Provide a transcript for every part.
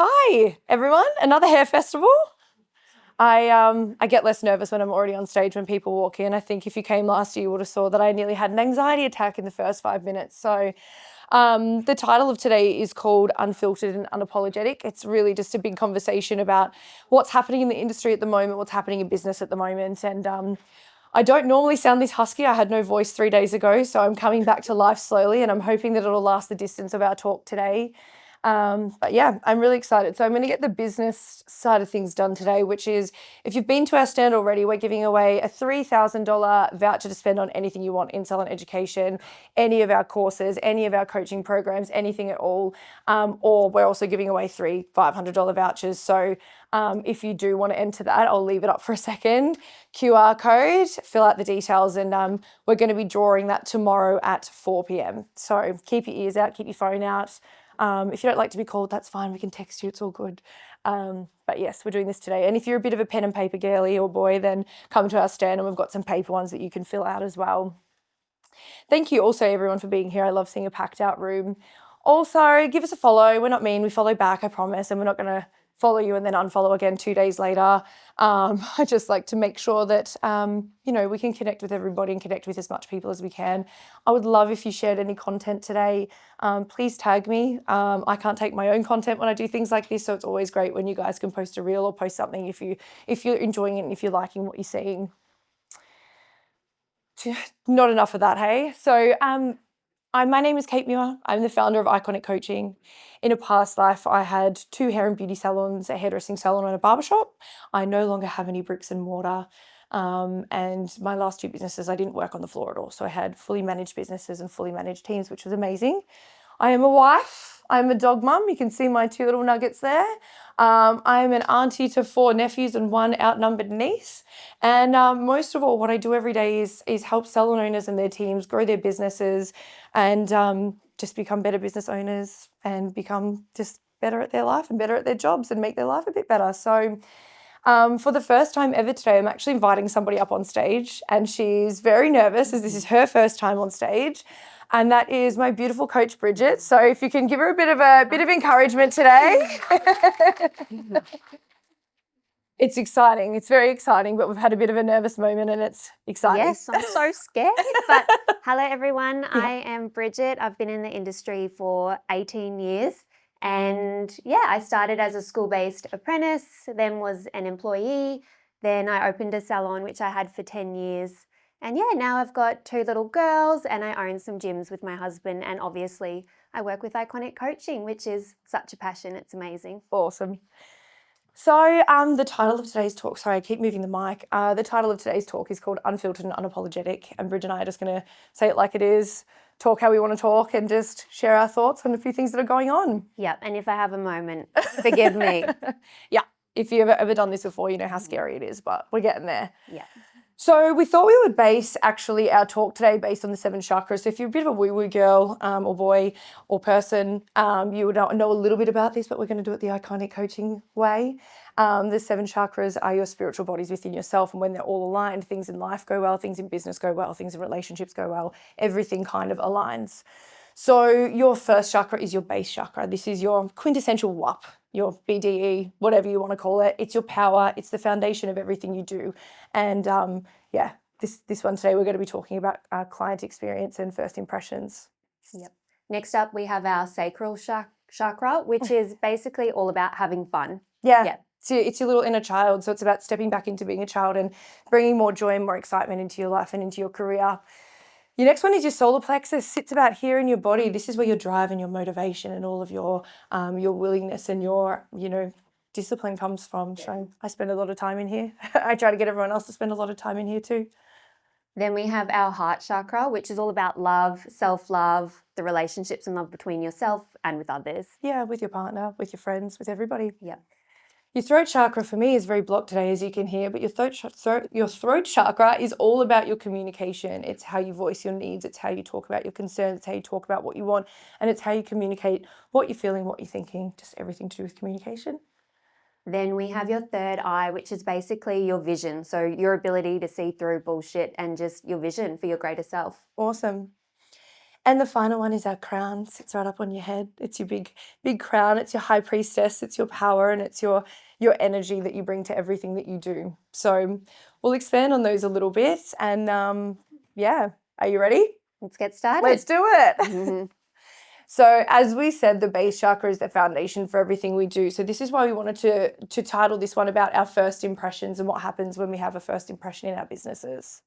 Hi, everyone. Another hair festival. I get less nervous when I'm already on stage when people walk in. I think if you came last year, you would have saw that I nearly had an anxiety attack in the first 5 minutes. So the title of today is called Unfiltered and Unapologetic. It's really just a big conversation about what's happening in the industry at the moment, what's happening in business at the moment. And I don't normally sound this husky. I had no voice 3 days ago, so I'm coming back to life slowly, and I'm hoping that it'll last the distance of our talk today. But yeah, I'm really excited. So I'm going to get the business side of things done today, which is if you've been to our stand already, we're giving away a $3,000 voucher to spend on anything you want in salon education, any of our courses, any of our coaching programs, anything at all. Or we're also giving away 3 $500 vouchers. So if you do want to enter that, I'll leave it up for a second. QR code, fill out the details, and we're going to be drawing that tomorrow at 4 p.m. So keep your ears out, keep your phone out. If you don't like to be called, that's fine. We can text you. It's all good. But yes, we're doing this today. And if you're a bit of a pen and paper girly or boy, then come to our stand and we've got some paper ones that you can fill out as well. Thank you also, everyone, for being here. I love seeing a packed out room. Also, give us a follow. We're not mean. We follow back, I promise. And we're not going to follow you and then unfollow again 2 days later. I just like to make sure that, we can connect with everybody and connect with as much people as we can. I would love if you shared any content today. Please tag me. I can't take my own content when I do things like this, so it's always great when you guys can post a reel or post something if you're enjoying it and if you're liking what you're seeing. Not enough of that, hey? So my name is Kate Muir. I'm the founder of Iconic Coaching. In a past life, I had 2 hair and beauty salons, a hairdressing salon and a barbershop. I no longer have any bricks and mortar. And my last 2 businesses, I didn't work on the floor at all. So I had fully managed businesses and fully managed teams, which was amazing. I am a wife. I'm a dog mum. You can see my 2 little nuggets there. I'm an auntie to 4 nephews and 1 outnumbered niece. And most of all, what I do every day is help salon owners and their teams grow their businesses and just become better business owners and become just better at their life and better at their jobs and make their life a bit better. So for the first time ever today, I'm actually inviting somebody up on stage, and she's very nervous as this is her first time on stage. And that is my beautiful coach, Bridget. So if you can give her a bit of encouragement today. It's exciting. It's very exciting, but we've had a bit of a nervous moment and it's exciting. Yes, I'm so scared. But hello, everyone. Yeah. I am Bridget. I've been in the industry for 18 years. And yeah, I started as a school-based apprentice, then was an employee. Then I opened a salon, which I had for 10 years. And yeah, now I've got 2 little girls and I own some gyms with my husband. And obviously I work with Iconic Coaching, which is such a passion. It's amazing. Awesome. So the title of today's talk, sorry, I keep moving the mic. The title of today's talk is called Unfiltered and Unapologetic. And Bridget and I are just going to say it like it is, talk how we want to talk and just share our thoughts on a few things that are going on. Yep. And if I have a moment, forgive me. Yeah. If you've ever done this before, you know how scary it is, but we're getting there. Yeah. So we thought we would base actually our talk today based on the 7 chakras. So if you're a bit of a woo-woo girl or boy or person, you would know a little bit about this, but we're going to do it the Iconic Coaching way. The 7 chakras are your spiritual bodies within yourself, and when they're all aligned, things in life go well, things in business go well, things in relationships go well, everything kind of aligns. So your first chakra is your base chakra. This is your quintessential WAP, your BDE, whatever you want to call it. It's your power. It's the foundation of everything you do. And this one today we're going to be talking about client experience and first impressions. Yep. Next up we have our sacral chakra, which is basically all about having fun. Yeah. It's your little inner child. So it's about stepping back into being a child and bringing more joy and more excitement into your life and into your career. Your next one is your solar plexus. Sits about here in your body. This is where your drive and your motivation and all of your willingness and your, discipline comes from. So I spend a lot of time in here. I try to get everyone else to spend a lot of time in here too. Then we have our heart chakra, which is all about love, self-love, the relationships and love between yourself and with others. Yeah, with your partner, with your friends, with everybody. Yeah. Your throat chakra for me is very blocked today, as you can hear, but your throat chakra is all about your communication. It's how you voice your needs. It's how you talk about your concerns. It's how you talk about what you want. And it's how you communicate what you're feeling, what you're thinking, just everything to do with communication. Then we have your third eye, which is basically your vision. So your ability to see through bullshit and just your vision for your greater self. Awesome. And the final one is our crown. Sits right up on your head. It's your big crown. It's your high priestess. It's your power, and it's your energy that you bring to everything that you do. So we'll expand on those a little bit. And yeah, are you ready? Let's get started. Let's do it. Mhm. So as we said, the base chakra is the foundation for everything we do. So this is why we wanted to title this one about our first impressions and what happens when we have a first impression in our businesses.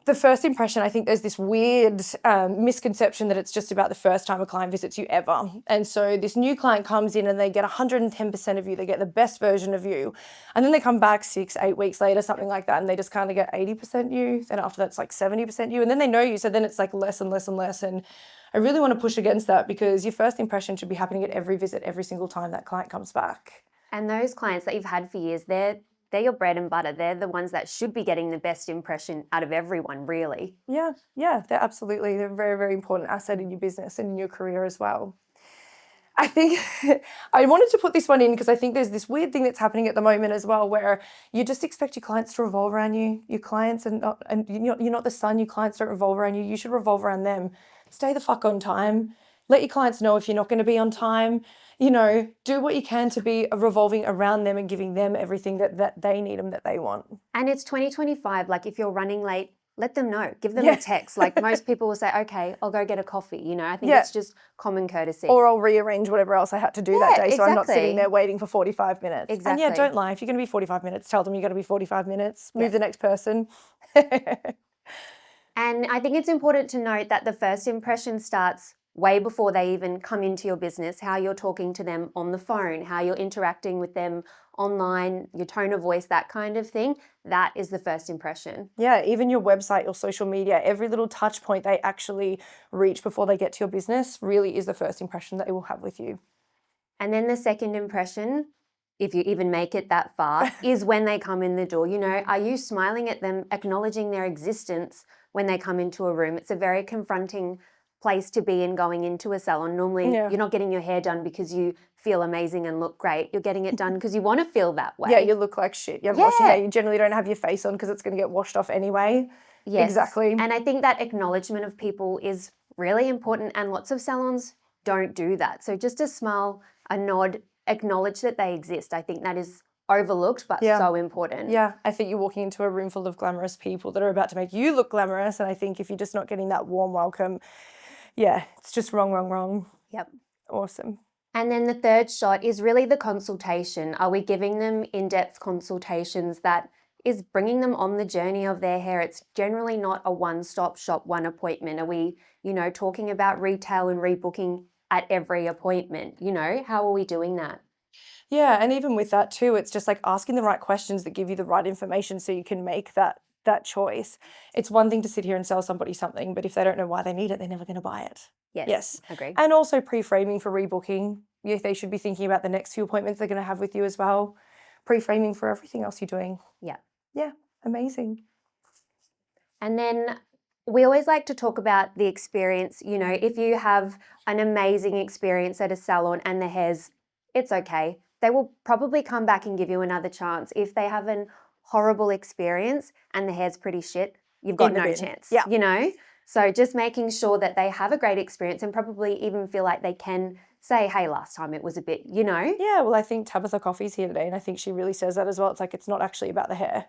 The first impression, I think there's this weird misconception that it's just about the first time a client visits you ever. And so this new client comes in and they get 110% of you, they get the best version of you. And then they come back 6-8 weeks later, something like that, and they just kind of get 80% you. Then after that's like 70% you. And then they know you. So then it's like less and less and less. And I really want to push against that, because your first impression should be happening at every visit, every single time that client comes back. And those clients that you've had for years, they're your bread and butter. They're the ones that should be getting the best impression out of everyone, really. Yeah, they're absolutely, they're a very, very important asset in your business and in your career as well. I think I wanted to put this one in because I think there's this weird thing that's happening at the moment as well, where you just expect your clients to revolve around you. Your clients and you're not the sun. Your clients don't revolve around you. You should revolve around them. Stay the fuck on time. Let your clients know if you're not going to be on time. Do what you can to be revolving around them and giving them everything that they need and that they want. And it's 2025. Like, if you're running late, let them know. Give them a text. Like, most people will say, okay, I'll go get a coffee. I think it's just common courtesy. Or I'll rearrange whatever else I had to do that day, so I'm not sitting there waiting for 45 minutes. Exactly. And don't lie. If you're going to be 45 minutes, tell them you're going to be 45 minutes. Move the next person. And I think it's important to note that the first impression starts way before they even come into your business. How you're talking to them on the phone, how you're interacting with them online, your tone of voice, that kind of thing. That is the first impression. Yeah, even your website, your social media, every little touch point they actually reach before they get to your business really is the first impression that they will have with you. And then the second impression, if you even make it that far, is when they come in the door. Are you smiling at them, acknowledging their existence when they come into a room? It's a very confronting place to be in going into a salon. Normally, you're not getting your hair done because you feel amazing and look great. You're getting it done because you want to feel that way. Yeah, you look like shit. You haven't washed your hair. You generally don't have your face on because it's going to get washed off anyway. Yes. Exactly. And I think that acknowledgement of people is really important, and lots of salons don't do that. So just a smile, a nod, acknowledge that they exist. I think that is overlooked, but so important. Yeah, I think you're walking into a room full of glamorous people that are about to make you look glamorous, and I think if you're just not getting that warm welcome, it's just wrong. Yep. Awesome. And then the third shot is really the consultation. Are we giving them in-depth consultations that is bringing them on the journey of their hair? It's generally not a one-stop shop, one appointment. Are we, talking about retail and rebooking at every appointment? How are we doing that? Yeah, and even with that too, it's just like asking the right questions that give you the right information so you can make that choice. It's one thing to sit here and sell somebody something, but if they don't know why they need it, they're never going to buy it. Yes. Agree. And also pre-framing for rebooking. They should be thinking about the next few appointments they're going to have with you as well. Pre-framing for everything else you're doing. Yeah, amazing. And then we always like to talk about the experience. If you have an amazing experience at a salon and the hair's, it's okay. They will probably come back and give you another chance. If they have an horrible experience and the hair's pretty shit, you've got no chance. So just making sure that they have a great experience and probably even feel like they can say, hey, last time it was a bit, Yeah, well, I think Tabitha Coffey's here today, and I think she really says that as well. It's like, it's not actually about the hair.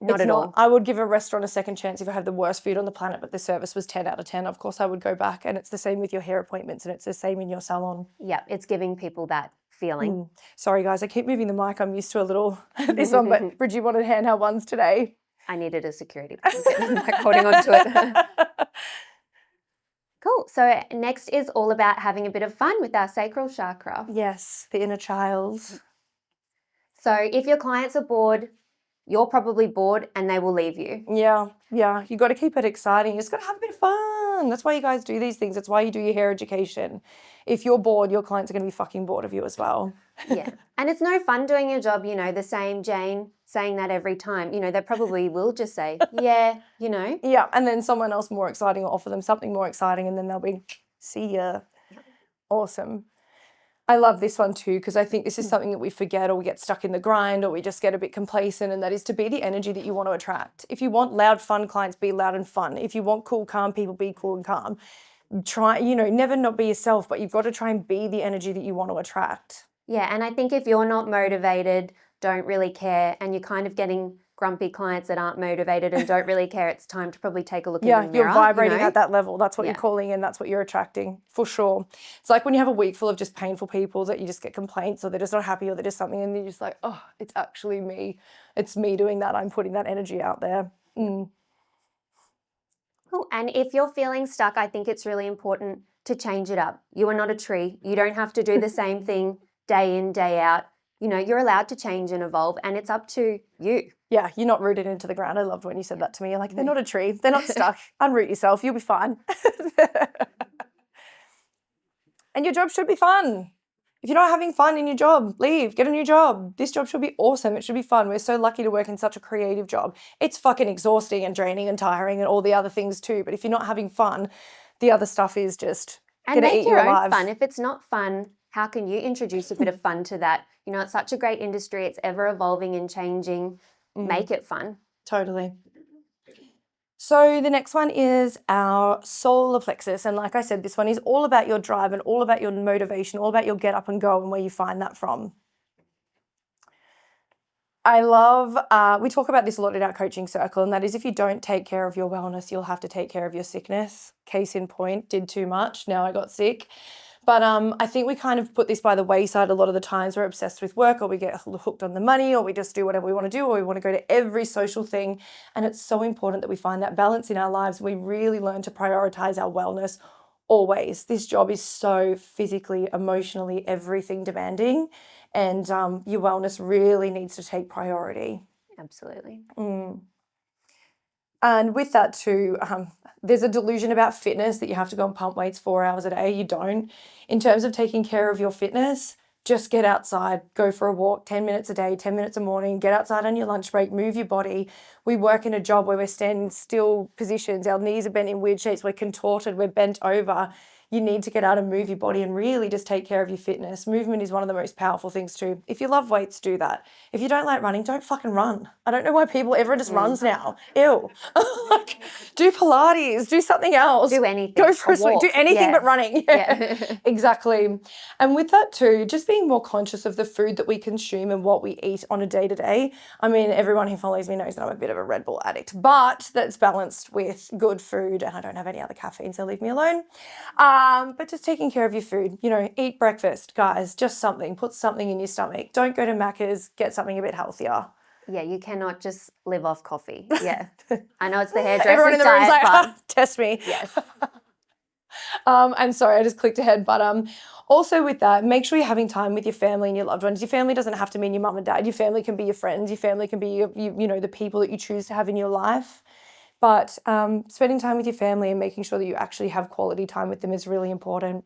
Not at all. I would give a restaurant a second chance if I have the worst food on the planet, but the service was 10 out of 10. Of course, I would go back. And it's the same with your hair appointments, and it's the same in your salon. Yeah, it's giving people that feeling. Sorry, guys, I keep moving the mic. I'm used to a little this one, but Bridgie wanted handheld ones today. I needed a security blanket, like holding on to it. Cool. So next is all about having a bit of fun with our sacral chakra. Yes, the inner child. So if your clients are bored, you're probably bored and they will leave you. Yeah. You got to keep it exciting. You just got to have a bit of fun. That's why you guys do these things. That's why you do your hair education. If you're bored, your clients are going to be fucking bored of you as well. Yeah. And it's no fun doing your job, the same Jane saying that every time. They probably will just say, yeah. Yeah, and then someone else more exciting will offer them something more exciting, and then they'll be, see ya. Awesome. I love this one too, because I think this is something that we forget, or we get stuck in the grind, or we just get a bit complacent, and that is to be the energy that you want to attract. If you want loud, fun clients, be loud and fun. If you want cool, calm people, be cool and calm. try, never not be yourself, but you've got to try and be the energy that you want to attract. Yeah, and I think if you're not motivated, don't really care, and you're kind of getting grumpy clients that aren't motivated and don't really care, it's time to probably take a look in the mirror. You're vibrating at that level. That's what Yeah. you're calling in. That's what you're attracting, for sure. It's like when you have a week full of just painful people that you just get complaints, or they're just not happy, or they're just something, and you're just like, oh, it's actually me. It's me doing that. I'm putting that energy out there. Cool. And if you're feeling stuck, I think it's really important to change it up. You are not a tree. You don't have to do the same thing day in, day out. You're allowed to change and evolve, and it's up to you. Yeah, you're not rooted into the ground. I loved when you said that to me. You're like, they're not a tree. They're not stuck. Unroot yourself. You'll be fine. And your job should be fun. If you're not having fun in your job, leave. Get a new job. This job should be awesome. It should be fun. We're so lucky to work in such a creative job. It's fucking exhausting and draining and tiring and all the other things too. But if you're not having fun, the other stuff is just And going to make eat you your own alive. fun. If it's not fun, how can you introduce a bit of fun to that? It's such a great industry. It's ever evolving and changing. Make it fun. Totally. So the next one is our solar plexus. And like I said, this one is all about your drive and all about your motivation, all about your get up and go and where you find that from. I love, we talk about this a lot in our coaching circle, and that is if you don't take care of your wellness, you'll have to take care of your sickness. Case in point, did too much, now I got sick. But I think we kind of put this by the wayside a lot of the times. We're obsessed with work, or we get hooked on the money, or we just do whatever we want to do, or we want to go to every social thing. And it's so important that we find that balance in our lives. We really learn to prioritize our wellness always. This job is so physically, emotionally, everything demanding. And your wellness really needs to take priority. Absolutely. And with that too, there's a delusion about fitness that you have to go and pump weights 4 hours a day. You don't. In terms of taking care of your fitness, just get outside, go for a walk, 10 minutes a day, 10 minutes a morning, get outside on your lunch break, move your body. We work in a job where we're standing still positions. Our knees are bent in weird shapes. We're contorted. We're bent over. You need to get out and move your body and really just take care of your fitness. Movement is one of the most powerful things too. If you love weights, do that. If you don't like running, don't fucking run. I don't know why everyone just runs now. Ew. Like, do Pilates, do something else. Do anything. Go for a swim. Do anything but running. Yeah. Exactly. And with that too, just being more conscious of the food that we consume and what we eat on a day-to-day. I mean, everyone who follows me knows that I'm a bit of a Red Bull addict, but that's balanced with good food, and I don't have any other caffeine, so leave me alone. But just taking care of your food, eat breakfast, guys, just something, put something in your stomach. Don't go to Macca's, get something a bit healthier. Yeah, you cannot just live off coffee. Yeah. I know it's the hairdresser's Everyone in the room's diet, like, but test me. yes. I'm sorry, I just clicked ahead, but also with that, make sure you're having time with your family and your loved ones. Your family doesn't have to mean your mum and dad. Your family can be your friends. Your family can be the people that you choose to have in your life. But spending time with your family and making sure that you actually have quality time with them is really important.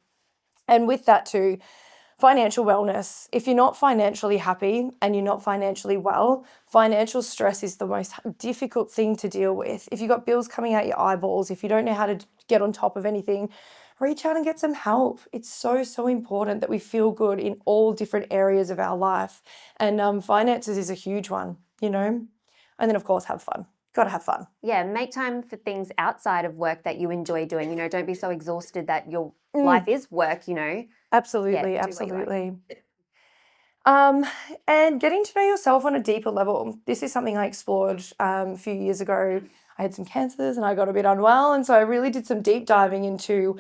And with that too, financial wellness. If you're not financially happy and you're not financially well, financial stress is the most difficult thing to deal with. If you've got bills coming out your eyeballs, if you don't know how to get on top of anything, reach out and get some help. It's so, so important that we feel good in all different areas of our life. And finances is a huge one, And then, of course, have fun. Got to have fun. Yeah, make time for things outside of work that you enjoy doing. Don't be so exhausted that your life is work, Absolutely, Yeah, absolutely. And getting to know yourself on a deeper level. This is something I explored a few years ago. I had some cancers and I got a bit unwell, and so I really did some deep diving into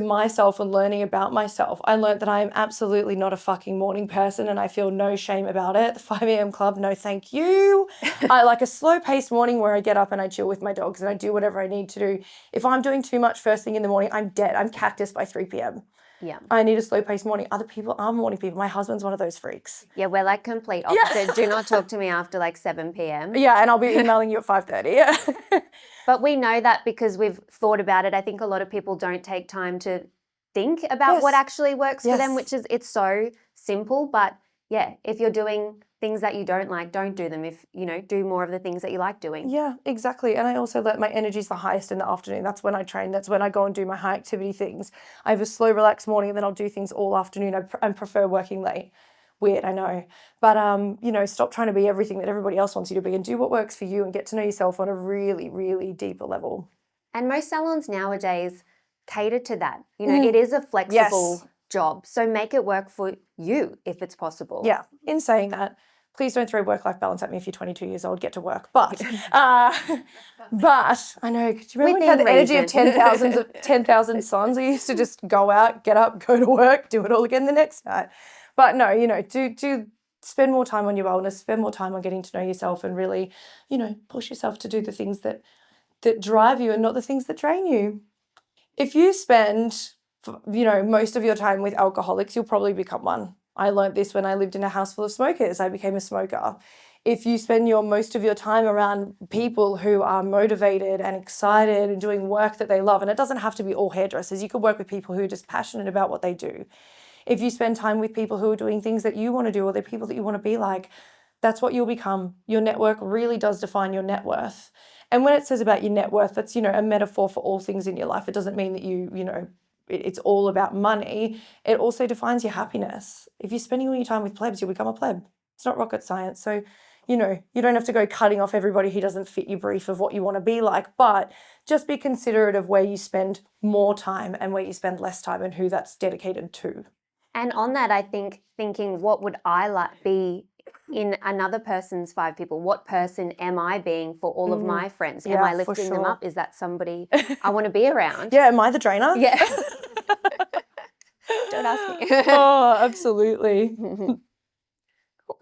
myself and learning about myself. I learned that I am absolutely not a fucking morning person, and I feel no shame about it. The 5 a.m. club, no thank you. I like a slow-paced morning where I get up and I chill with my dogs and I do whatever I need to do. If I'm doing too much first thing in the morning, I'm dead. I'm cactus by 3 p.m. Yeah. I need a slow-paced morning. Other people are morning people. My husband's one of those freaks. Yeah, we're like complete opposite. Yeah. Do not talk to me after like 7 p.m. Yeah, and I'll be emailing you at 5:30. Yeah. But we know that because we've thought about it. I think a lot of people don't take time to think about what actually works for them, which is, it's so simple. But yeah, if you're doing things that you don't like, don't do them. If, do more of the things that you like doing. Yeah, exactly. And I also let my energy's the highest in the afternoon. That's when I train. That's when I go and do my high activity things. I have a slow, relaxed morning, and then I'll do things all afternoon. I prefer working late. Weird, I know. But, stop trying to be everything that everybody else wants you to be, and do what works for you and get to know yourself on a really, really deeper level. And most salons nowadays cater to that. You know, it is a flexible job. So make it work for you if it's possible. Yeah. In saying that, please don't throw work-life balance at me if you're 22 years old, get to work. But I know, do you remember when you had the energy of 10,000 suns? I used to just go out, get up, go to work, do it all again the next night. But no, you know, do spend more time on your wellness, spend more time on getting to know yourself and really, you know, push yourself to do the things that drive you and not the things that drain you. If you spend, you know, most of your time with alcoholics, you'll probably become one. I learned this when I lived in a house full of smokers. I became a smoker. If you spend most of your time around people who are motivated and excited and doing work that they love, and it doesn't have to be all hairdressers, you could work with people who are just passionate about what they do. If you spend time with people who are doing things that you want to do or they're people that you want to be like, that's what you'll become. Your network really does define your net worth. And when it says about your net worth, that's, you know, a metaphor for all things in your life. It doesn't mean that you know, it's all about money. It also defines your happiness. If you're spending all your time with plebs, you'll become a pleb. It's not rocket science. So, you know, you don't have to go cutting off everybody who doesn't fit your brief of what you want to be like, but just be considerate of where you spend more time and where you spend less time and who that's dedicated to. And on that, I think thinking, what would I be in another person's 5 people? What person am I being for all of my friends? Am I lifting them up? Is that somebody I want to be around? Yeah, am I the drainer? Yeah. Don't ask me. Oh, absolutely.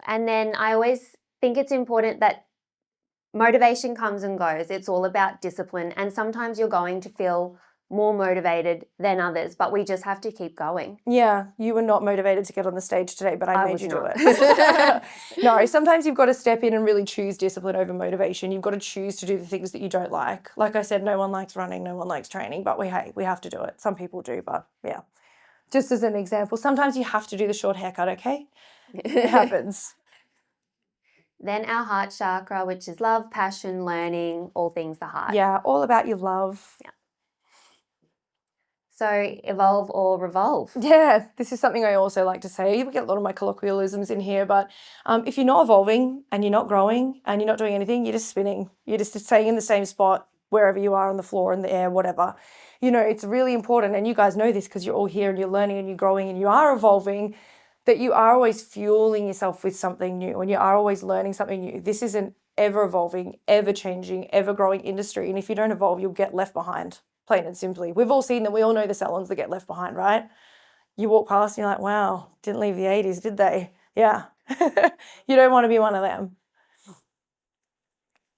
And then I always think it's important that motivation comes and goes. It's all about discipline. And sometimes you're going to feel more motivated than others, but we just have to keep going. Yeah, you were not motivated to get on the stage today, but I made you do it. No, sometimes you've got to step in and really choose discipline over motivation. You've got to choose to do the things that you don't like. Like I said, no one likes running, no one likes training, but we have to do it. Some people do, but yeah. Just as an example, sometimes you have to do the short haircut, okay? It happens. Then our heart chakra, which is love, passion, learning, all things the heart. Yeah, all about your love. Yeah. So evolve or revolve. Yeah, this is something I also like to say. We get a lot of my colloquialisms in here, but if you're not evolving and you're not growing and you're not doing anything, you're just spinning. You're just staying in the same spot wherever you are on the floor, in the air, whatever. You know, it's really important, and you guys know this because you're all here and you're learning and you're growing and you are evolving, that you are always fueling yourself with something new and you are always learning something new. This is an ever-evolving, ever-changing, ever-growing industry, and if you don't evolve, you'll get left behind. Plain and simply. We've all seen them. We all know the salons that get left behind, right? You walk past and you're like, wow, didn't leave the 80s, did they? Yeah. You don't want to be one of them.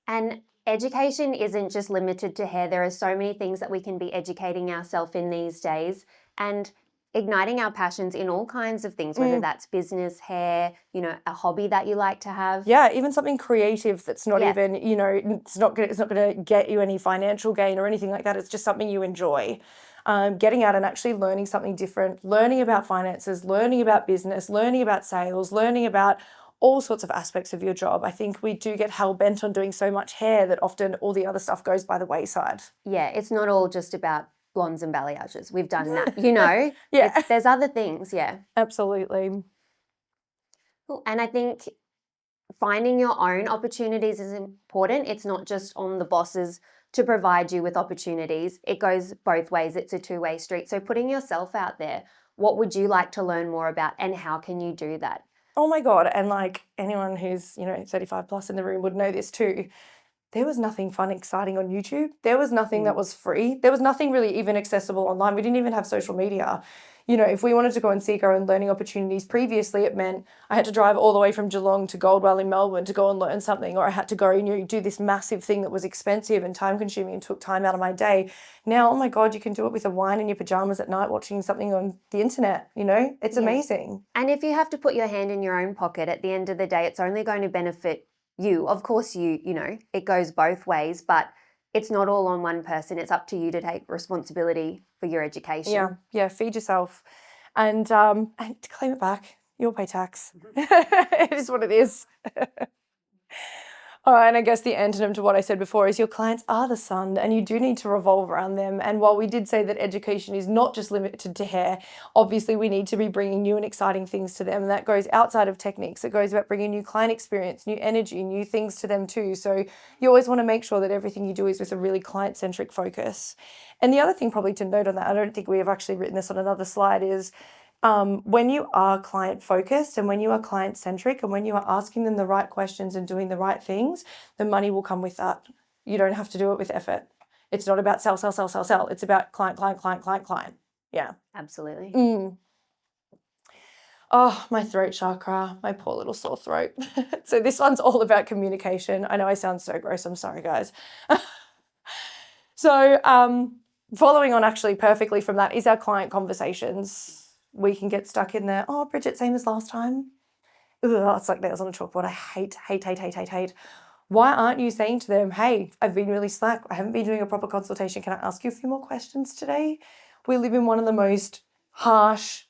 And education isn't just limited to hair. There are so many things that we can be educating ourselves in these days and igniting our passions in all kinds of things, whether that's business, hair, you know, a hobby that you like to have. Yeah, even something creative that's not even, you know, it's not going to get you any financial gain or anything like that. It's just something you enjoy. Getting out and actually learning something different, learning about finances, learning about business, learning about sales, learning about all sorts of aspects of your job. I think we do get hell-bent on doing so much hair that often all the other stuff goes by the wayside. Yeah, it's not all just about blondes and balayages. We've done that, you know. Yeah. There's other things, yeah. Absolutely. And I think finding your own opportunities is important. It's not just on the bosses to provide you with opportunities. It goes both ways. It's a two-way street. So putting yourself out there, what would you like to learn more about and how can you do that? Oh my God. And like anyone who's, you know, 35 plus in the room would know this too. There was nothing fun, exciting on YouTube. There was nothing that was free. There was nothing really even accessible online. We didn't even have social media. You know, if we wanted to go and seek our own learning opportunities previously, it meant I had to drive all the way from Geelong to Goldwell in Melbourne to go and learn something, or I had to go and, you know, do this massive thing that was expensive and time consuming and took time out of my day. Now, oh my God, you can do it with a wine in your pajamas at night watching something on the internet, you know? It's amazing. And if you have to put your hand in your own pocket, at the end of the day, it's only going to benefit you. Of course, you know, it goes both ways, but it's not all on one person. It's up to you to take responsibility for your education. Yeah, feed yourself and to claim it back. You'll pay tax. It is what it is. Oh, and I guess the antonym to what I said before is your clients are the sun and you do need to revolve around them. And while we did say that education is not just limited to hair, obviously we need to be bringing new and exciting things to them. And that goes outside of techniques. It goes about bringing new client experience, new energy, new things to them too. So you always want to make sure that everything you do is with a really client-centric focus. And the other thing probably to note on that, I don't think we have actually written this on another slide, is when you are client focused and when you are client centric and when you are asking them the right questions and doing the right things, the money will come with that. You don't have to do it with effort. It's not about sell, sell, sell, sell, sell. It's about client, client, client, client, client. Yeah. Absolutely. Oh, my throat chakra, my poor little sore throat. So this one's all about communication. I know I sound so gross. I'm sorry, guys. So following on actually perfectly from that is our client conversations. We can get stuck in there. Oh, Bridget, same as last time. Ugh, it's like nails on a chalkboard. I hate, hate, hate, hate, hate, hate. Why aren't you saying to them, hey, I've been really slack. I haven't been doing a proper consultation. Can I ask you a few more questions today? We live in one of the most harsh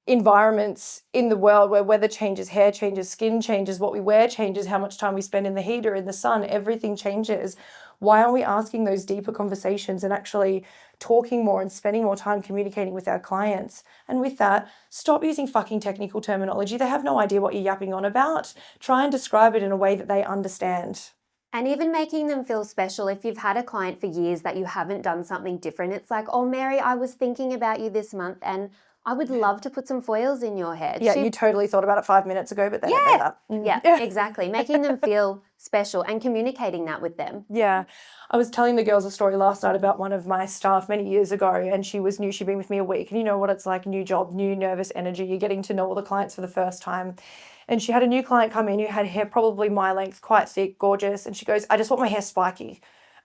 environments in the world where weather changes, hair changes, skin changes, what we wear changes, how much time we spend in the heat or in the sun, everything changes. Why aren't we asking those deeper conversations and actually talking more and spending more time communicating with our clients? And with that, stop using fucking technical terminology. They have no idea what you're yapping on about. Try and describe it in a way that they understand. And even making them feel special. If you've had a client for years that you haven't done something different, it's like, oh, Mary, I was thinking about you this month and I would love to put some foils in your hair. Yeah, you totally thought about it 5 minutes ago, but they don't know that. Yeah, exactly. Making them feel special and communicating that with them. Yeah. I was telling the girls a story last night about one of my staff many years ago, and she was new. She'd been with me a week, and you know what it's like, new job, new nervous energy. You're getting to know all the clients for the first time. And she had a new client come in who had hair probably my length, quite thick, gorgeous. And she goes, I just want my hair spiky.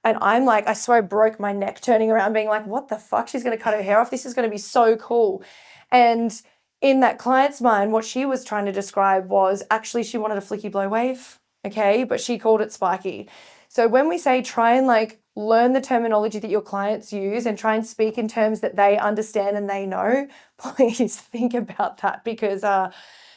And I'm like, I swear I broke my neck turning around being like, what the fuck? She's going to cut her hair off. This is going to be so cool. And in that client's mind, what she was trying to describe was actually she wanted a flicky blow wave, okay? But she called it spiky. So when we say try and like learn the terminology that your clients use and try and speak in terms that they understand and they know, please think about that, because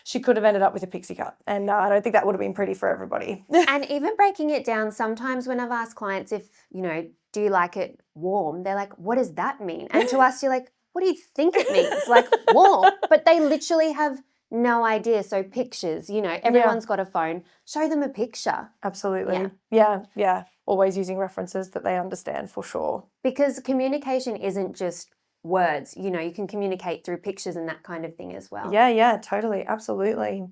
she could have ended up with a pixie cut. And I don't think that would have been pretty for everybody. And even breaking it down, sometimes when I've asked clients if, do you like it warm? They're like, what does that mean? And to us, you're like, what do you think it means? Like warm. But they literally have no idea. So pictures, everyone's got a phone. Show them a picture. Absolutely. Yeah. Always using references that they understand for sure. Because communication isn't just words. You can communicate through pictures and that kind of thing as well. Yeah, totally. Absolutely.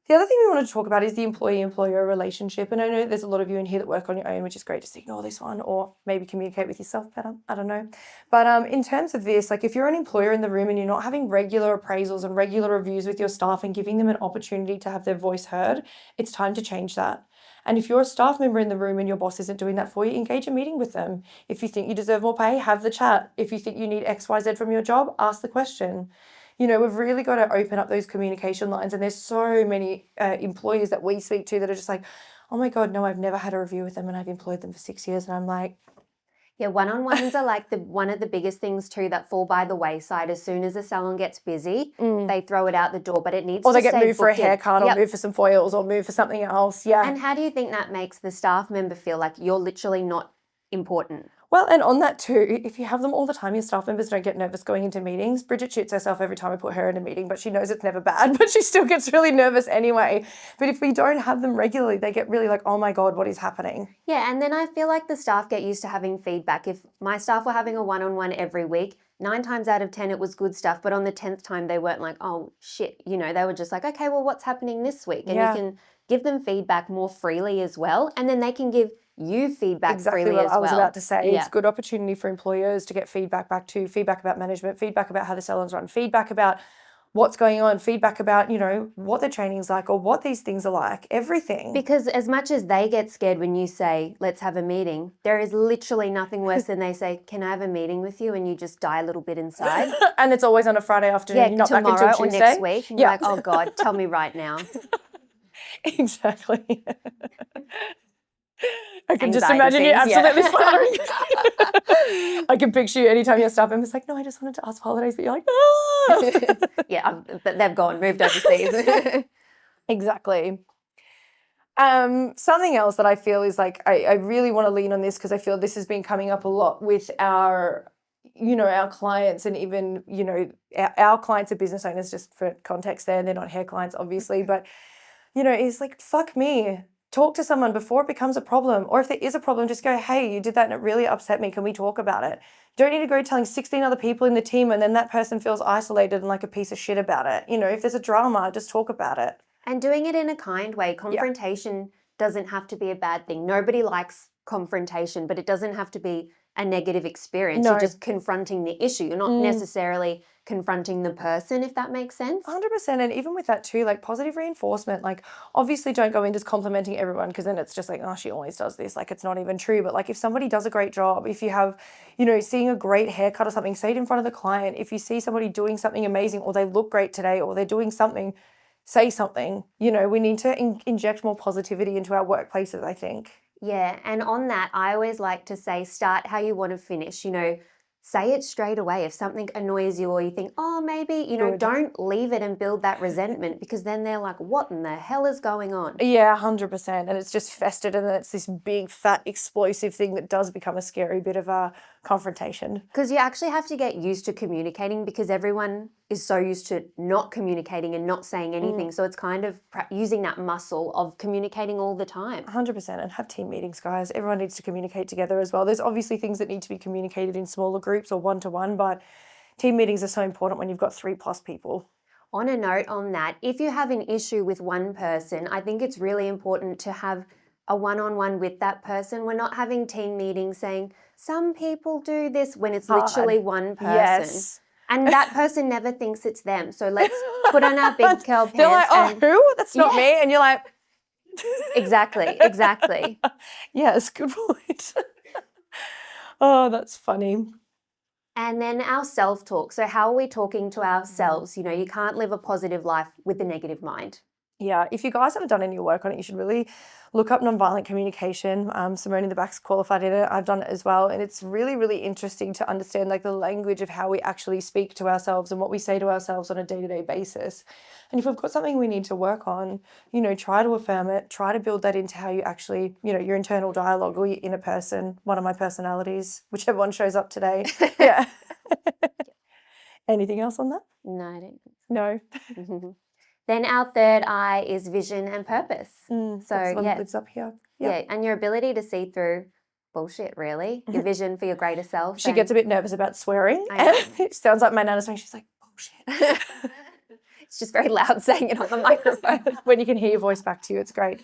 The other thing we want to talk about is the employee-employer relationship. And I know there's a lot of you in here that work on your own, which is great. Just ignore this one or maybe communicate with yourself better. I don't know. But in terms of this, like if you're an employer in the room and you're not having regular appraisals and regular reviews with your staff and giving them an opportunity to have their voice heard, it's time to change that. And if you're a staff member in the room and your boss isn't doing that for you, engage a meeting with them. If you think you deserve more pay, have the chat. If you think you need X, Y, Z from your job, ask the question. We've really got to open up those communication lines. And there's so many employers that we speak to that are just like, oh my God, no, I've never had a review with them and I've employed them for 6 years. And I'm like, yeah, one-on-ones are like one of the biggest things too that fall by the wayside. As soon as the salon gets busy, they throw it out the door, but it needs to stay booked in. Or they get moved for a haircut or moved for some foils or moved for something else. Yeah. And how do you think that makes the staff member feel like you're literally not important? Well, and on that too, if you have them all the time, your staff members don't get nervous going into meetings. Bridget shoots herself every time I put her in a meeting, but she knows it's never bad, but she still gets really nervous anyway. But if we don't have them regularly, they get really like, oh my God, what is happening? Yeah, and then I feel like the staff get used to having feedback. If my staff were having a one-on-one every week, 9 times out of 10 it was good stuff, but on the 10th time they weren't like, oh shit, they were just like, okay, well, what's happening this week? And you can give them feedback more freely as well, and then they can give you feedback freely as well. Exactly what I was about to say. It's a good opportunity for employers to get feedback back to, feedback about management, feedback about how the salons run, feedback about what's going on, feedback about, what the training's like or what these things are like, everything. Because as much as they get scared when you say, let's have a meeting, there is literally nothing worse than they say, can I have a meeting with you? And you just die a little bit inside. And it's always on a Friday afternoon. Yeah, You're not tomorrow back until Tuesday. or next week. And you're like, oh God, tell me right now. Exactly. I can just imagine you absolutely fluttering. I can picture you anytime your staff member's like, no, I just wanted to ask for holidays, but you're like, ah. Yeah, they've moved overseas. Exactly. Something else that I feel is like, I really want to lean on this because I feel this has been coming up a lot with our clients, and even, our clients are business owners, just for context there. They're not hair clients, obviously, but, it's like, fuck me. Talk to someone before it becomes a problem. Or if there is a problem, just go, hey, you did that and it really upset me. Can we talk about it? You don't need to go telling 16 other people in the team and then that person feels isolated and like a piece of shit about it. If there's a drama, just talk about it. And doing it in a kind way. Confrontation doesn't have to be a bad thing. Nobody likes confrontation, but it doesn't have to be a negative experience. No. You're just confronting the issue. You're not necessarily confronting the person, if that makes sense. 100%. And even with that too, like positive reinforcement, like obviously don't go in just complimenting everyone, because then it's just like, oh, she always does this. Like, it's not even true. But like, if somebody does a great job, if you have, seeing a great haircut or something, say it in front of the client. If you see somebody doing something amazing, or they look great today, or they're doing something, say something. We need to inject more positivity into our workplaces, I think. Yeah, and on that, I always like to say, start how you want to finish. Say it straight away. If something annoys you, or you think, oh, maybe, don't leave it and build that resentment, because then they're like, what in the hell is going on? Yeah, 100%. And it's just festered, and then it's this big, fat, explosive thing that does become a scary bit of a confrontation. Because you actually have to get used to communicating, because everyone is so used to not communicating and not saying anything. So it's kind of using that muscle of communicating all the time. 100%. And have team meetings, guys. Everyone needs to communicate together as well. There's obviously things that need to be communicated in smaller groups or one-to-one, but team meetings are so important when you've got 3+ people. On a note on that, if you have an issue with one person, I think it's really important to have a one-on-one with that person. We're not having team meetings saying, some people do this, when it's literally one person. Yes. And that person never thinks it's them. So let's put on our big girl pants. They're like, oh, who? That's not me. And you're like... Exactly. Yes, good point. Oh, that's funny. And then our self-talk. So how are we talking to ourselves? You can't live a positive life with a negative mind. Yeah, if you guys haven't done any work on it, you should really look up nonviolent communication. Simone in the back's qualified in it. I've done it as well. And it's really, really interesting to understand like the language of how we actually speak to ourselves and what we say to ourselves on a day-to-day basis. And if we've got something we need to work on, try to affirm it, try to build that into how you actually, your internal dialogue, or your inner person, one of my personalities, whichever one shows up today. Yeah. Anything else on that? No, I don't. No. Then our third eye is vision and purpose. So yeah, lives up here. Yeah, and your ability to see through bullshit, really. Your vision for your greater self. She gets a bit nervous about swearing. It sounds like my nana saying, she's like, bullshit. It's just very loud saying it on the microphone. When you can hear your voice back to you, it's great.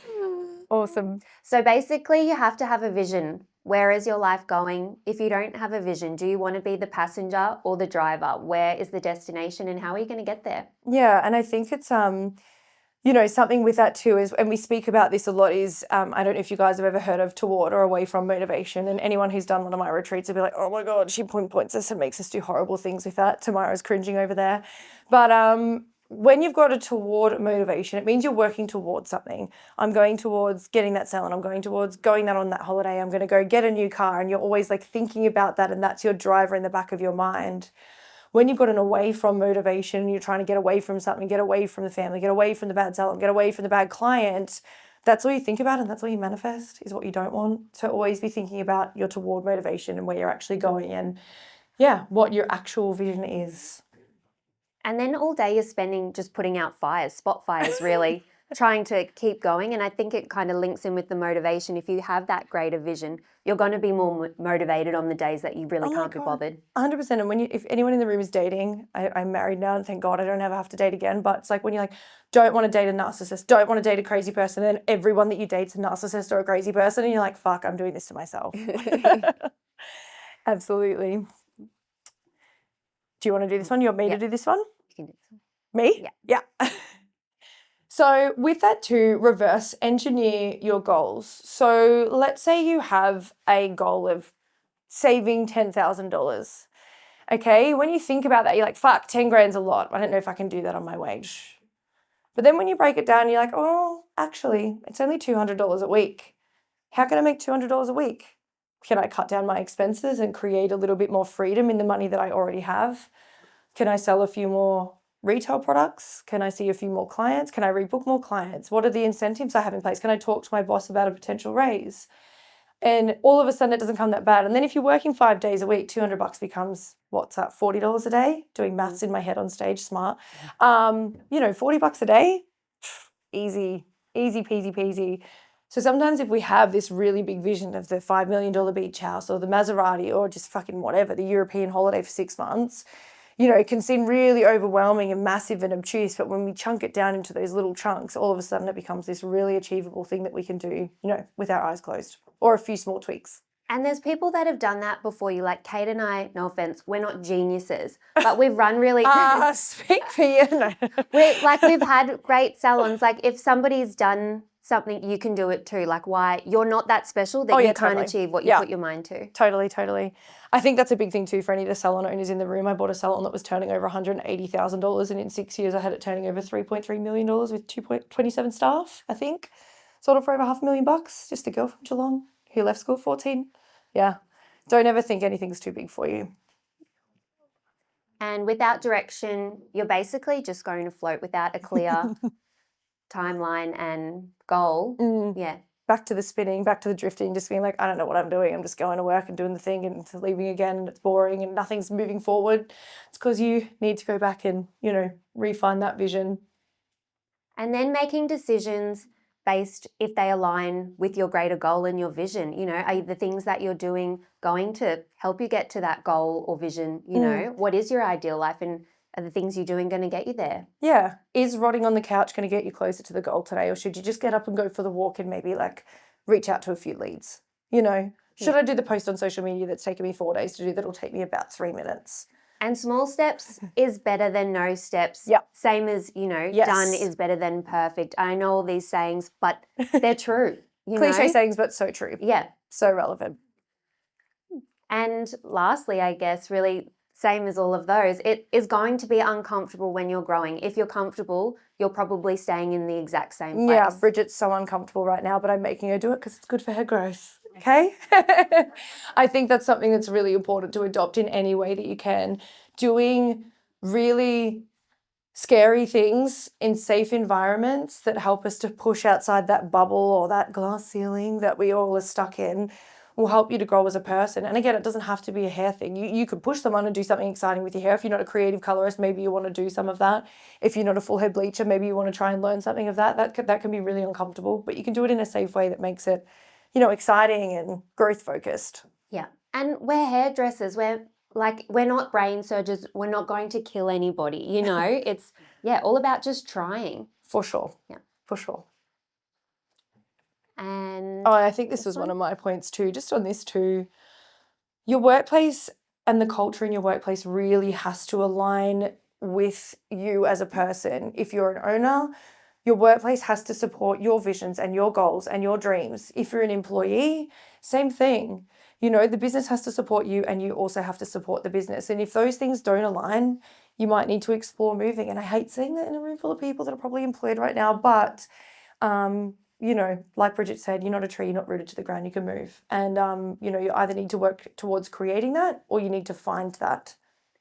Awesome. So basically, you have to have a vision. Where is your life going? If you don't have a vision, do you want to be the passenger or the driver? Where is the destination, and how are you going to get there? Yeah, and I think it's something with that too is, and we speak about this a lot, is I don't know if you guys have ever heard of toward or away from motivation, and anyone who's done one of my retreats will be like, oh my God, she pinpoints us and makes us do horrible things with that. Tamara's cringing over there. But when you've got a toward motivation, it means you're working towards something. I'm going towards getting that salon. I'm going towards going that on that holiday. I'm going to go get a new car. And you're always like thinking about that, and that's your driver in the back of your mind. When you've got an away from motivation and you're trying to get away from something, get away from the family, get away from the bad salon, get away from the bad client, that's all you think about, and that's all you manifest is what you don't want. So always be thinking about your toward motivation and where you're actually going, and what your actual vision is. And then all day you're spending just putting out fires, spot fires really, trying to keep going. And I think it kind of links in with the motivation. If you have that greater vision, you're going to be more motivated on the days that you really can't be bothered. 100%. And if anyone in the room is dating, I'm married now, and thank God I don't ever have to date again. But it's like when you're like, don't want to date a narcissist, don't want to date a crazy person, and then everyone that you date's a narcissist or a crazy person, and you're like, fuck, I'm doing this to myself. Absolutely. Do you want to do this one? You want me to do this one? You can do this one. Me? Yeah. So with that too, reverse engineer your goals. So let's say you have a goal of saving $10,000. Okay, when you think about that, you're like, fuck, 10 grand's a lot. I don't know if I can do that on my wage. But then when you break it down, you're like, oh, actually, it's only $200 a week. How can I make $200 a week? Can I cut down my expenses and create a little bit more freedom in the money that I already have? Can I sell a few more retail products? Can I see a few more clients? Can I rebook more clients? What are the incentives I have in place? Can I talk to my boss about a potential raise? And all of a sudden it doesn't come that bad. And then if you're working 5 days a week, $200 becomes, what's that, $40 a day? Doing maths in my head on stage, smart. $40 a day, easy peasy peasy. So sometimes if we have this really big vision of the $5 million beach house or the Maserati or just fucking whatever, the European holiday for 6 months, it can seem really overwhelming and massive and obtuse, but when we chunk it down into those little chunks, all of a sudden it becomes this really achievable thing that we can do, with our eyes closed, or a few small tweaks. And there's people that have done that before you, like Kate and I, no offense, we're not geniuses, but we've run really... Speak for you. No. We've had great salons. Like if somebody's done something, you can do it too. Like why? You're not that special that you can't achieve what you put your mind to. Totally. I think that's a big thing too for any of the salon owners in the room. I bought a salon that was turning over $180,000 and in 6 years I had it turning over $3.3 million with 27 staff, I think. Sold it for over $500,000, just a girl from Geelong who left school 14. Yeah. Don't ever think anything's too big for you. And without direction, you're basically just going to float without a clear timeline and goal. Yeah. Back to the spinning, back to the drifting, just being like, I don't know what I'm doing. I'm just going to work and doing the thing and leaving again and it's boring and nothing's moving forward. It's because you need to go back and, refine that vision. And then making decisions based if they align with your greater goal and your vision. Are the things that you're doing going to help you get to that goal or vision? What is your ideal life and are the things you're doing going to get you there? Yeah. Is rotting on the couch going to get you closer to the goal today? Or should you just get up and go for the walk and maybe reach out to a few leads? Should I do the post on social media that's taken me 4 days to do that'll take me about 3 minutes? And small steps is better than no steps. Yep. Same as, done is better than perfect. I know all these sayings, but they're true. Cliche sayings, but so true. Yeah. So relevant. And lastly, I guess, really same as all of those, it is going to be uncomfortable when you're growing. If you're comfortable, you're probably staying in the exact same place. Yeah, Bridget's so uncomfortable right now, but I'm making her do it because it's good for her growth. Okay? I think that's something that's really important to adopt in any way that you can. Doing really scary things in safe environments that help us to push outside that bubble or that glass ceiling that we all are stuck in will help you to grow as a person. And again, it doesn't have to be a hair thing. You could push someone and do something exciting with your hair. If you're not a creative colorist, maybe you want to do some of that. If you're not a full head bleacher, maybe you want to try and learn something of that. That can be really uncomfortable, but you can do it in a safe way that makes it, exciting and growth focused. Yeah. And we're hairdressers. We're not brain surgeons. We're not going to kill anybody. It's all about just trying. For sure. Yeah. For sure. And I think this was one of my points too, just on this too. Your workplace and the culture in your workplace really has to align with you as a person. If you're an owner, your workplace has to support your visions and your goals and your dreams. If you're an employee, same thing. The business has to support you and you also have to support the business. And if those things don't align, you might need to explore moving. And I hate saying that in a room full of people that are probably employed right now, but like Bridget said, you're not a tree, you're not rooted to the ground, you can move. And, you either need to work towards creating that or you need to find that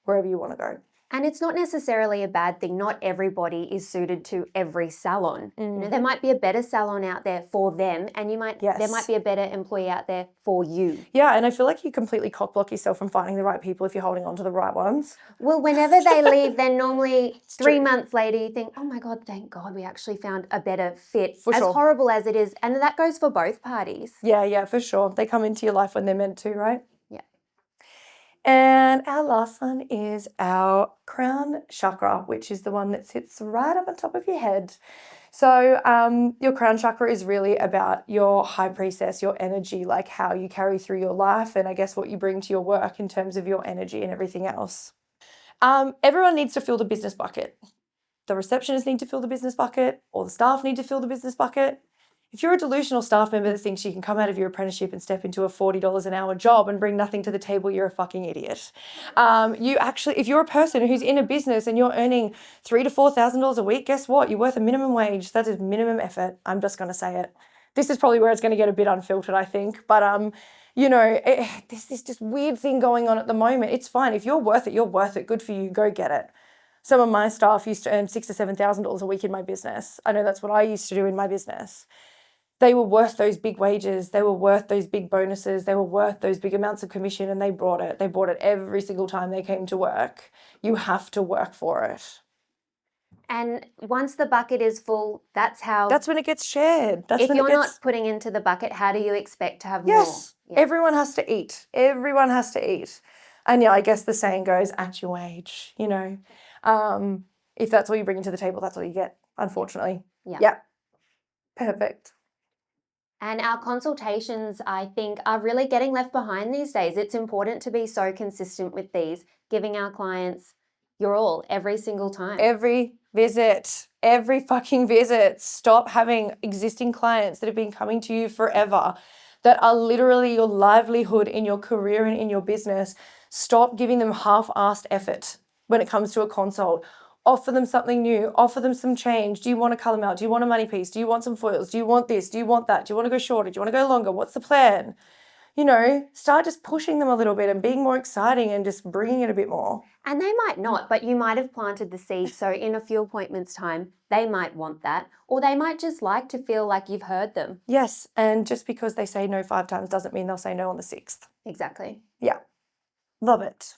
wherever you want to go. And it's not necessarily a bad thing. Not everybody is suited to every salon. There might be a better salon out there for them and there might be a better employee out there for you. Yeah, and I feel like you completely cockblock yourself from finding the right people if you're holding on to the right ones. Well, whenever they leave, then normally 3 months later you think, oh my God, thank God we actually found a better fit. For sure. Horrible as it is. And that goes for both parties. Yeah, for sure. They come into your life when they're meant to, right? Yeah. And our last one is our crown chakra, which is the one that sits right up on top of your head. So your crown chakra is really about your high priestess, your energy, like how you carry through your life and I guess what you bring to your work in terms of your energy and everything else. Everyone needs to fill the business bucket. The receptionists need to fill the business bucket, or the staff need to fill the business bucket. If you're a delusional staff member that thinks you can come out of your apprenticeship and step into a $40 an hour job and bring nothing to the table, you're a fucking idiot. If you're a person who's in a business and you're earning $3,000 to $4,000 a week, guess what? You're worth a minimum wage. That is minimum effort. I'm just going to say it. This is probably where it's going to get a bit unfiltered, I think. But, there's this just weird thing going on at the moment. It's fine. If you're worth it, you're worth it. Good for you. Go get it. Some of my staff used to earn $6,000 to $7,000 a week in my business. I know that's what I used to do in my business. They were worth those big wages. They were worth those big bonuses. They were worth those big amounts of commission, and they brought it. They brought it every single time they came to work. You have to work for it. And once the bucket is full, that's when it gets shared. If you're not putting into the bucket, how do you expect to have more? Yes, everyone has to eat. Everyone has to eat. And I guess the saying goes, act your wage, If that's all you bring to the table, that's all you get, unfortunately. Yeah. Perfect. And our consultations, I think, are really getting left behind these days. It's important to be so consistent with these, giving our clients your all every single time. Every visit, every fucking visit. Stop having existing clients that have been coming to you forever, that are literally your livelihood in your career and in your business. Stop giving them half-assed effort when it comes to a consult. Offer them something new. Offer them some change. Do you want a colour melt? Do you want a money piece? Do you want some foils? Do you want this? Do you want that? Do you want to go shorter? Do you want to go longer? What's the plan? Start just pushing them a little bit and being more exciting and just bringing it a bit more. And they might not, but you might have planted the seed. So in a few appointments' time, they might want that, or they might just like to feel like you've heard them. Yes, and just because they say no 5 times doesn't mean they'll say no on the 6th. Exactly. Yeah, love it.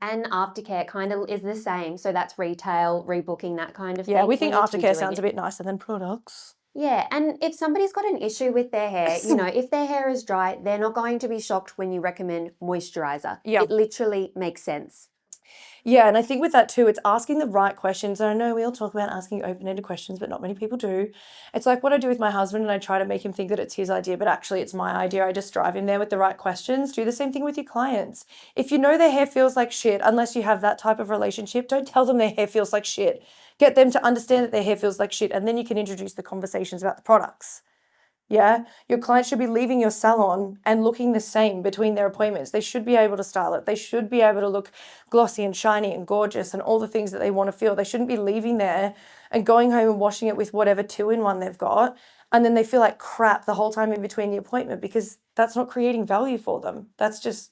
And aftercare kind of is the same. So that's retail, rebooking, that kind of thing. Yeah, we think aftercare sounds a bit nicer than products. Yeah, and if somebody's got an issue with their hair, if their hair is dry, they're not going to be shocked when you recommend moisturizer. Yeah. It literally makes sense. Yeah, and I think with that too, it's asking the right questions. And I know we all talk about asking open-ended questions, but not many people do. It's like what I do with my husband, and I try to make him think that it's his idea, but actually it's my idea. I just drive him there with the right questions. Do the same thing with your clients. If you know their hair feels like shit, unless you have that type of relationship, don't tell them their hair feels like shit. Get them to understand that their hair feels like shit, and then you can introduce the conversations about the products. Yeah, your client should be leaving your salon and looking the same between their appointments. They should be able to style it. They should be able to look glossy and shiny and gorgeous and all the things that they want to feel. They shouldn't be leaving there and going home and washing it with whatever 2-in-1 they've got, and then they feel like crap the whole time in between the appointment, because that's not creating value for them. That's just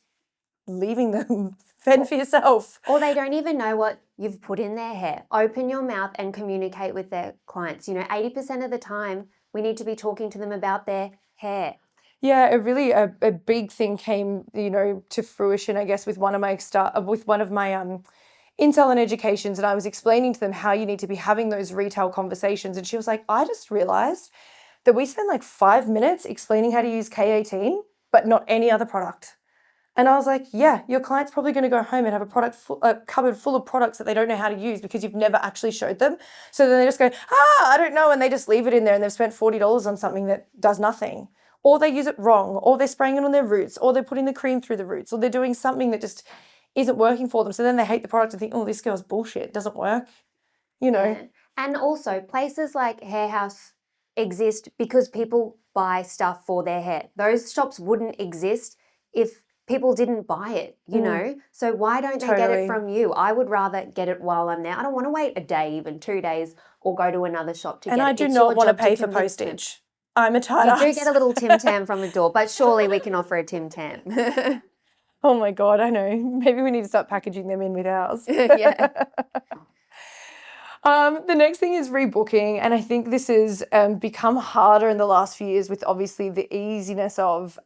leaving them. Fend for yourself. Or they don't even know what you've put in their hair. Open your mouth and communicate with their clients. 80% of the time, we need to be talking to them about their hair. Yeah, a big thing came, to fruition, I guess, with one of my Intel and educations, and I was explaining to them how you need to be having those retail conversations, and she was like, I just realized that we spend like 5 minutes explaining how to use K18, but not any other product. And I was like, yeah, your client's probably going to go home and have a cupboard full of products that they don't know how to use because you've never actually showed them. So then they just go, I don't know, and they just leave it in there, and they've spent $40 on something that does nothing. Or they use it wrong, or they're spraying it on their roots, or they're putting the cream through the roots, or they're doing something that just isn't working for them. So then they hate the product and think, oh, this girl's bullshit, it doesn't work, Yeah. And also, places like Hair House exist because people buy stuff for their hair. Those shops wouldn't exist if people didn't buy it, So why don't they get it from you? I would rather get it while I'm there. I don't want to wait a day, even 2 days, or go to another shop to get it. And I do not want to pay for postage. I'm a tight ass. You do get a little Tim Tam from the door, but surely we can offer a Tim Tam. Oh my God, I know. Maybe we need to start packaging them in with ours. Yeah. The next thing is rebooking, and I think this has become harder in the last few years with obviously the easiness of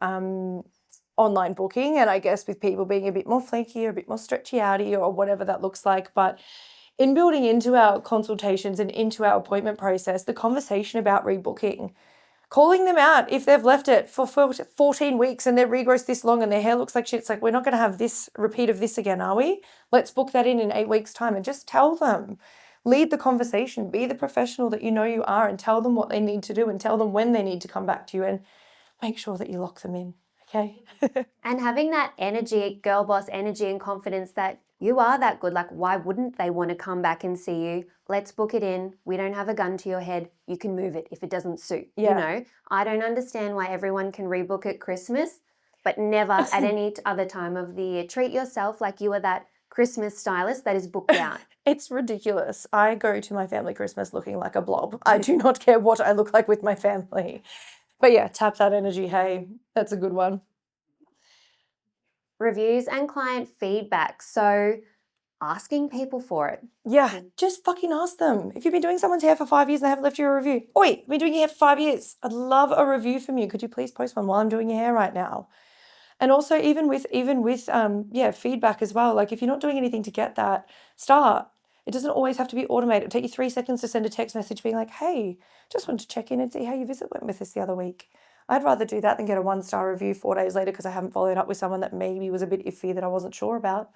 online booking, and I guess with people being a bit more flaky or a bit more stretchy outy or whatever that looks like. But in building into our consultations and into our appointment process, the conversation about rebooking, calling them out if they've left it for 14 weeks and their regrowth's this long and their hair looks like shit. It's like, we're not going to have this repeat of this again, are we? Let's book that in 8 weeks' time, and just tell them. Lead the conversation. Be the professional that you know you are, and tell them what they need to do, and tell them when they need to come back to you, and make sure that you lock them in. Okay. And having that energy, girl boss energy and confidence that you are that good. Like, why wouldn't they want to come back and see you? Let's book it in. We don't have a gun to your head. You can move it if it doesn't suit. Yeah. I don't understand why everyone can rebook at Christmas, but never at any other time of the year. Treat yourself like you are that Christmas stylist that is booked out. It's ridiculous. I go to my family Christmas looking like a blob. I do not care what I look like with my family. But yeah, tap that energy. Hey, that's a good one. Reviews and client feedback. So asking people for it. Yeah, just fucking ask them. If you've been doing someone's hair for 5 years and they haven't left you a review, oi, I've been doing your hair for 5 years. I'd love a review from you. Could you please post one while I'm doing your hair right now? And also even with feedback as well. Like if you're not doing anything to get that, start. It doesn't always have to be automated. It'll take you 3 seconds to send a text message being like, hey, just wanted to check in and see how your visit went with us the other week. I'd rather do that than get a 1-star review 4 days later because I haven't followed up with someone that maybe was a bit iffy that I wasn't sure about.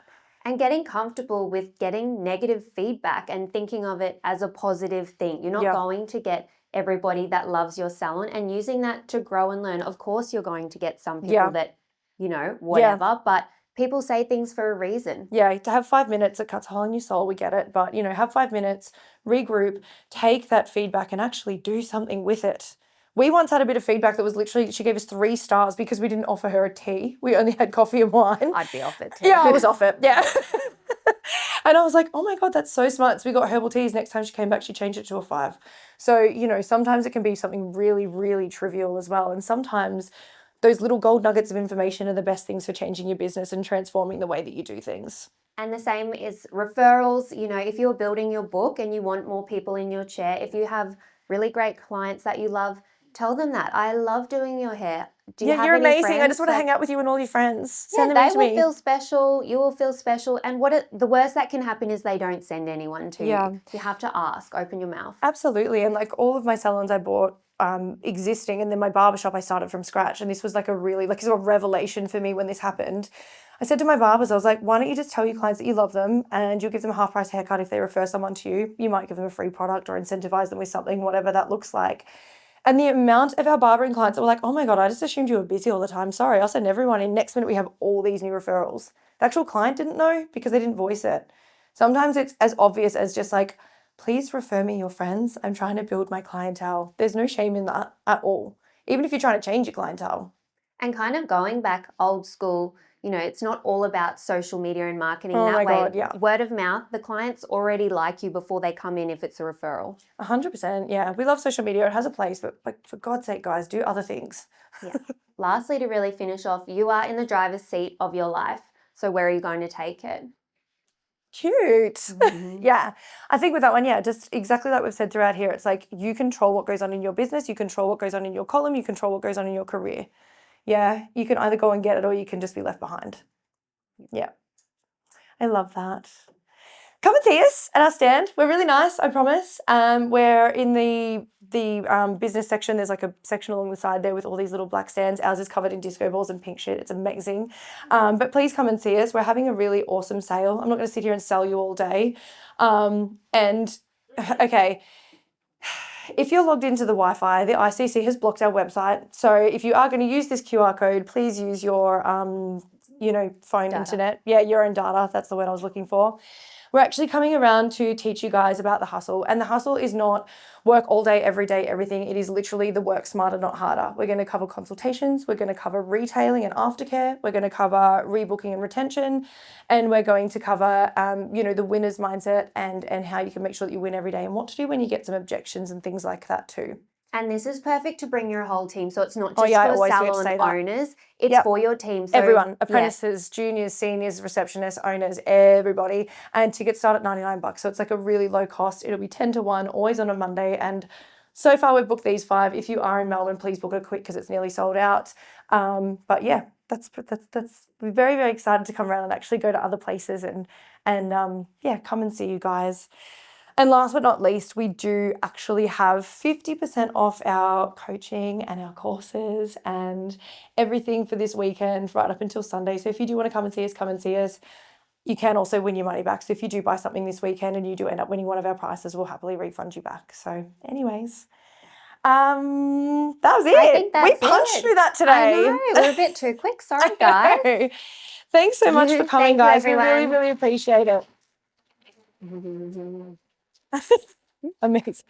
And getting comfortable with getting negative feedback and thinking of it as a positive thing. You're not going to get everybody that loves your salon, and using that to grow and learn. Of course, you're going to get some people that, whatever, but people say things for a reason. Yeah, to have 5 minutes, it cuts a hole in your soul, we get it. But, have 5 minutes, regroup, take that feedback and actually do something with it. We once had a bit of feedback that was literally, she gave us 3 stars because we didn't offer her a tea. We only had coffee and wine. I'd be off it too. Yeah, I was off it, yeah. And I was like, oh my God, that's so smart. So we got herbal teas. Next time she came back, she changed it to a 5. So, sometimes it can be something really, really trivial as well. And sometimes those little gold nuggets of information are the best things for changing your business and transforming the way that you do things. And the same is referrals. If you're building your book and you want more people in your chair, if you have really great clients that you love, tell them that. I love doing your hair. Do you have you're any amazing. friends I just want to hang out with you and all your friends. Send them they in to me. will feel special. You will feel special. And the worst that can happen is they don't send anyone to you. You have to ask. Open your mouth. Absolutely. And like all of my salons I bought existing, and then my barbershop I started from scratch. And this was like it's a revelation for me when this happened. I said to my barbers, I was like, why don't you just tell your clients that you love them and you'll give them a half-price haircut if they refer someone to you. You might give them a free product or incentivize them with something, whatever that looks like. And the amount of our barbering clients that were like, oh my God, I just assumed you were busy all the time. Sorry, I'll send everyone in. Next minute we have all these new referrals. The actual client didn't know because they didn't voice it. Sometimes it's as obvious as just like, please refer me your friends. I'm trying to build my clientele. There's no shame in that at all, even if you're trying to change your clientele. And kind of going back old school, it's not all about social media and marketing Oh that my way. God, yeah. Word of mouth, the clients already like you before they come in if it's a referral. 100%, yeah. We love social media. It has a place, but like, for God's sake, guys, do other things. Yeah. Lastly, to really finish off, you are in the driver's seat of your life. So where are you going to take it? Cute. Mm-hmm. Yeah. I think with that one, just exactly like we've said throughout here, it's like you control what goes on in your business, you control what goes on in your column, you control what goes on in your career. Yeah. You can either go and get it or you can just be left behind. Yeah. I love that. Come and see us at our stand. We're really nice, I promise. We're in the business section. There's like a section along the side there with all these little black stands. Ours is covered in disco balls and pink shit. It's amazing. But please come and see us. We're having a really awesome sale. I'm not going to sit here and sell you all day. Okay, if you're logged into the Wi-Fi, the ICC has blocked our website. So if you are going to use this QR code, please use your phone data. internet. Yeah, your own data. That's the word I was looking for. We're actually coming around to teach you guys about the hustle. And the hustle is not work all day, every day, everything. It is literally the work smarter, not harder. We're going to cover consultations. We're going to cover retailing and aftercare. We're going to cover rebooking and retention. And we're going to cover, the winner's mindset and how you can make sure that you win every day and what to do when you get some objections and things like that too. And this is perfect to bring your whole team. So it's not just I for always forget to salon say that. owners. It's for your team. So, everyone, apprentices, juniors, seniors, receptionists, owners, everybody. And tickets start at $99. So it's like a really low cost. It'll be 10 to 1, always on a Monday. And so far we've booked these 5. If you are in Melbourne, please book it quick because it's nearly sold out. But yeah, that's we're very, very excited to come around and actually go to other places and come and see you guys. And last but not least, we do actually have 50% off our coaching and our courses and everything for this weekend right up until Sunday. So if you do want to come and see us, You can also win your money back. So if you do buy something this weekend and you do end up winning one of our prizes, we'll happily refund you back. So anyways, that was it. I think that's we punched through that today. I know, we're a bit too quick. Sorry, guys. Thanks so much for coming, Thank you, guys. We really, everyone. really appreciate it. Amazing.